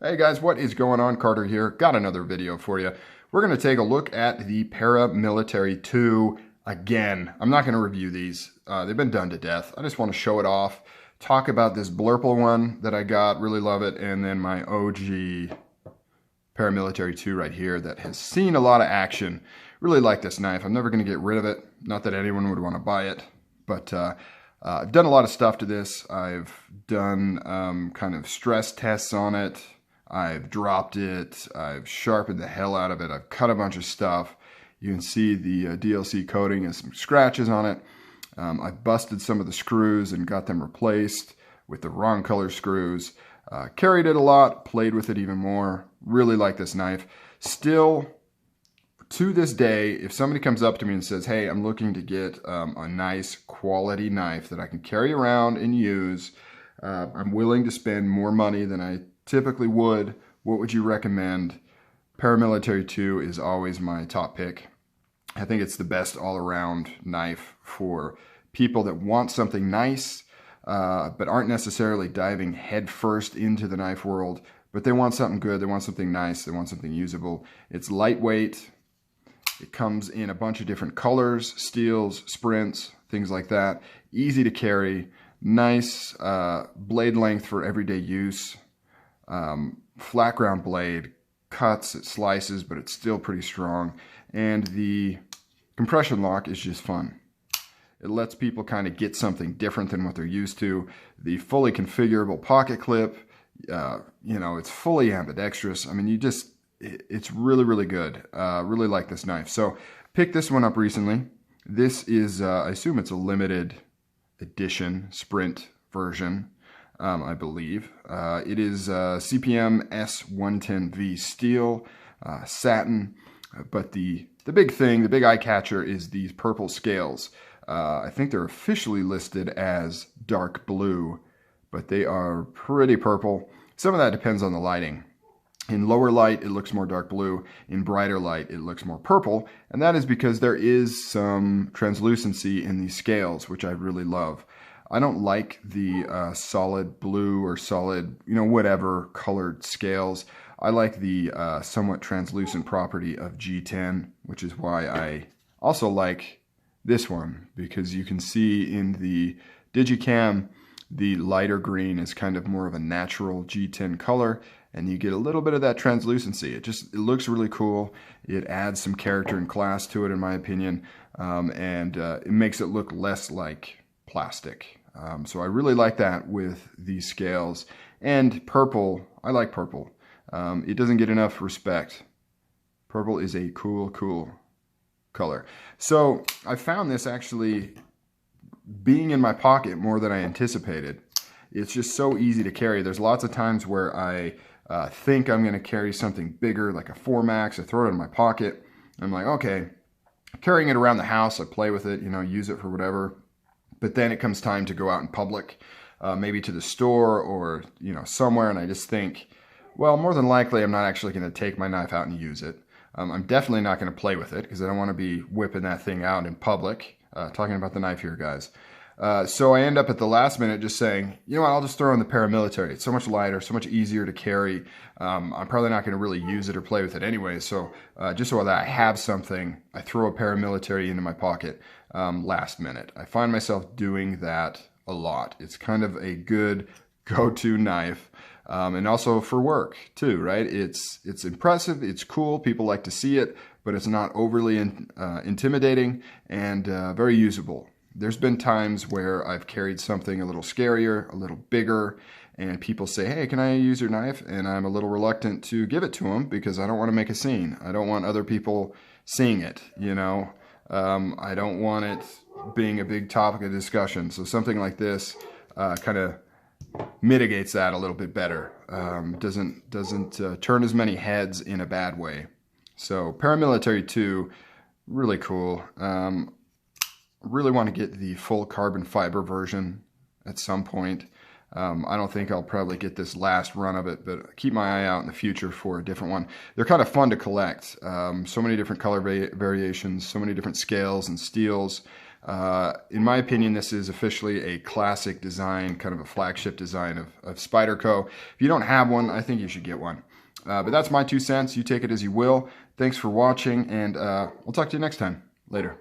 Hey guys, what is going on? Carter here. Got another video for you. We're going to take a look at the Paramilitary 2 again. I'm not going to review these. They've been done to death. I just want to show it off, talk about this Blurple one that I got, really love it, and then my OG Paramilitary 2 right here that has seen a lot of action. Really like this knife. I'm never going to get rid of it. Not that anyone would want to buy it, but I've done a lot of stuff to this. I've done kind of stress tests on it. I've dropped it, I've sharpened the hell out of it, I've cut a bunch of stuff. You can see the DLC coating has some scratches on it. I've busted some of the screws and got them replaced with the wrong color screws. Carried it a lot, played with it even more. Really like this knife. Still, to this day, if somebody comes up to me and says, hey, I'm looking to get a nice quality knife that I can carry around and use, I'm willing to spend more money than I typically would. What would you recommend? Paramilitary 2 is always my top pick. I think it's the best all-around knife for people that want something nice, but aren't necessarily diving headfirst into the knife world, but they want something good, they want something nice, they want something usable. It's lightweight. It comes in a bunch of different colors, steels, sprints, things like that. Easy to carry, nice blade length for everyday use. Flat ground blade, cuts, it slices, but it's still pretty strong. And the compression lock is just fun. It lets people kind of get something different than what they're used to. The fully configurable pocket clip, you know, it's fully ambidextrous. I mean, it's really, really good. Really like this knife. So picked this one up recently. This is, I assume it's a limited edition sprint version. I believe. It is CPM S110V steel, satin, but the big thing, the big eye catcher is these purple scales. I think they're officially listed as dark blue, but they are pretty purple. Some of that depends on the lighting. In lower light, it looks more dark blue. In brighter light, it looks more purple, and that is because there is some translucency in these scales, which I really love. I don't like the solid blue or solid, you know, whatever colored scales. I like the somewhat translucent property of G10, which is why I also like this one, because you can see in the Digicam, the lighter green is kind of more of a natural G10 color, and you get a little bit of that translucency. It looks really cool. It adds some character and class to it, in my opinion, and it makes it look less like plastic. So I really like that with these scales. And purple, I like purple. It doesn't get enough respect. Purple is a cool, cool color. So I found this actually being in my pocket more than I anticipated. It's just so easy to carry. There's lots of times where I think I'm going to carry something bigger, like a 4Max. I throw it in my pocket. I'm like, okay, carrying it around the house, I play with it, you know, use it for whatever. But then it comes time to go out in public, maybe to the store or, you know, somewhere, and I just think, well, more than likely I'm not actually going to take my knife out and use it. I'm definitely not going to play with it because I don't want to be whipping that thing out in public. Talking about the knife here, guys. So I end up at the last minute just saying, you know what, I'll just throw in the Paramilitary. It's so much lighter, so much easier to carry. I'm probably not going to really use it or play with it anyway. So just so that I have something, I throw a Paramilitary into my pocket last minute. I find myself doing that a lot. It's kind of a good go-to knife. And also for work too, right? It's impressive, it's cool, people like to see it, but it's not overly intimidating and very usable. There's been times where I've carried something a little scarier, a little bigger, and people say, hey, can I use your knife? And I'm a little reluctant to give it to them because I don't want to make a scene. I don't want other people seeing it, you know? I don't want it being a big topic of discussion. So something like this kind of mitigates that a little bit better. Doesn't turn as many heads in a bad way. So Paramilitary 2, really cool. Really want to get the full carbon fiber version at some point. I don't think I'll probably get this last run of it, but keep my eye out in the future for a different one. They're kind of fun to collect. So many different color variations, so many different scales and steels. In my opinion, this is officially a classic design, kind of a flagship design of Spyderco. If you don't have one, I think you should get one. But that's my 2 cents. You take it as you will. Thanks for watching, and we'll talk to you next time. Later.